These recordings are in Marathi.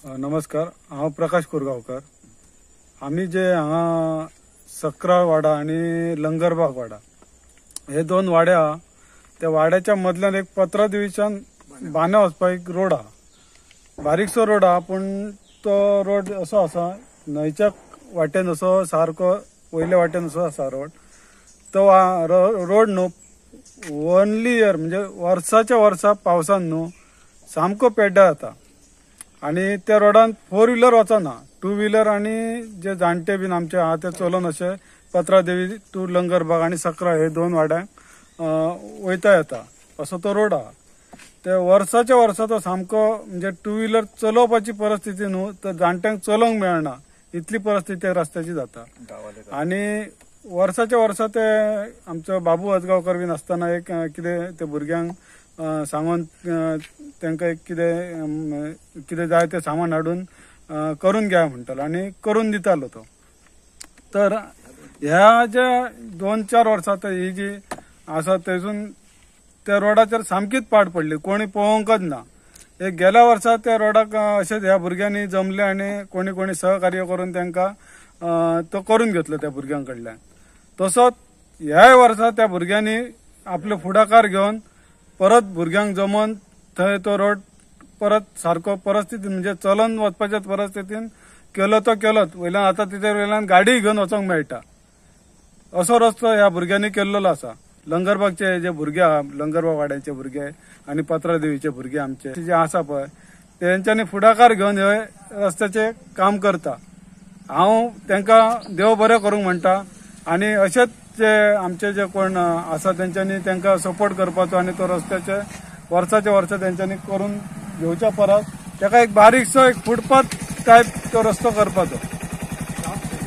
नमस्कार, हांव प्रकाश कोरगांवकर। आम्ही जे हांगा सकराळ वाडा आणि लंगरबाग वाडा हे दोन वाडे हा, त्या वाड्याच्या मदल्यान एक 15 बांद्या वचपाक एक रोड हा। बारीकसो रोड हा, पण तो रोड असो आसा न्हंयच्या वाटेन असो सारको वयल्या वाटेन असो आसा रोड। तो रोड न्हू ओनली इयर म्हणजे वर्साच्या वर्सा पावसान न्हू सामको पेड्ड्यार जाता आणि त्या रोडान 4 व्हीलर वचना, 2 व्हीलर आणि जे जाणटे बीन आमचे आहा ते चलोन असे पत्रादेवी टू लंगरबाग आणि सकराळ हे दोन वाड्यांक वयता येता असो तो रोड हा। ते वर्साच्या वर्सा तो सामको म्हणजे 2 व्हीलर चलोवपाची परिस्थिती न्हू तर जाणट्यांक चलोवंक मेळना इतली परिस्थिती रस्त्याची जाता। आणि वर्साच्या वर्सा ते आमचो बाबू अजगांवकर बीन आसतना एक कितें ते भुरग्यांक सांगून तांकां एक कितें जाय ते सामान हाडून करून घ्या म्हणटालो आणि करून दितालो तो। तर ह्या जे 2-4 वर्सां ही जी आसा तेजून त्या रोडाचेर सामकीच पाड पडली, कोणी पळोवंकच ना। एक गेल्या वर्सा त्या रोडाक अशेंच ह्या भुरग्यांनी जमले आणि कोणी कोणी सहकार्य करून तांकां तो करून घेतलो त्या भुरग्यां कडल्यान। तसोच ह्याय वर्सा त्या भुरग्यांनी आपलो फुडाकार घेवन परत भुरग्यांक जमोवन थंय तो रोड परत सारको परिस्थिती म्हणजे चलोन वचपाच्या परिस्थितीन केलो तो केलोच, वयल्यान आतां तिच्या वयल्यान गाडी घेवन वचोंक मेळटा असो रस्तो ह्या भुरग्यांनी केल्लो आसा। लंगरबागचे जे भुरगे आहा, लंगरबाग वाड्याचे भुरगे आणि पत्रादेवीचे भुरगे आमचे जे आसा पळय तेंच्यांनी फुडाकार घेवन हे रस्त्याचे काम करता। हांव तांकां देव बरें करूंक म्हणटा आणि अशेच जे आमचे जे कोण आसा तेंच्यांनी तांकां सपोर्ट करपाचो आणि तो रस्त्याचे वर्साच्या वर्सा तेंच्यांनी करून घेवच्या परस ताका एक बारीकसो एक फुटपाथ टायप तो रस्तो करपाचो।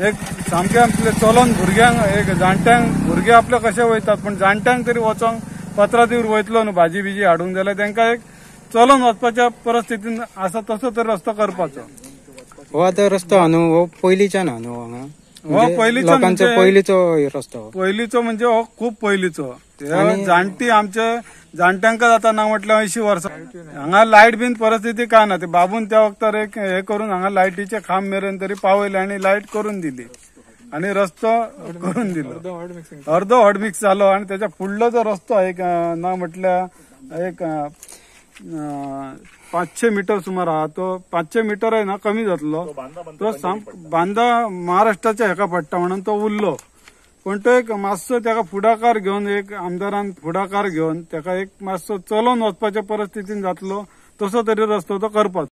एक सामके आपले चलोन भुरग्यांक एक जाणट्यांक भुरगे आपले कशे वयतात पण जाणट्यांक तरी वचोंक पत्रादेवीर वयतलो न्हू भाजी बिजी हाडूंक जाल्यार तांकां एक चलोन वचपाच्या परिस्थितीन आसा तसो तरी रस्तो करपाचो। हो आता रस्तो हा न्हू हो पयलींच्यान हा न्हू हांगा हो पयलींचो लोकांचो पयलींचो रस्तो पयलींचो म्हणजे हो खूप पयलींचो। जाणटी आमचे जाणट्यांक जाता ना म्हटल्यार 80 वर्सां हांगा लायट बीन परिस्थिती काय ना, ते बाबून त्या वक्तार एक हे करून हांगा लायटीचे खांब मेरेन तरी पावयले आणि लायट करून दिली आणि रस्तो करून दिलो। अर्धो हॉट मिक्स जालो आणि त्याच्या फुडलो जो रस्तो एक ना म्हटल्यार एक 500 मीटर सुमार हा, तो 500 मीटर आहे ना कमी जातलो तो बांदा महाराष्ट्राच्या हेका पडटा म्हणून तो उरलो। पण तो एक मातसो ताका फुडाकार घेवन एक आमदारान फुडाकार घेवन ताका एक मातसो चलोन वचपाच्या परिस्थितीन जातलो तसो तरी रस्तो तो करपाचो।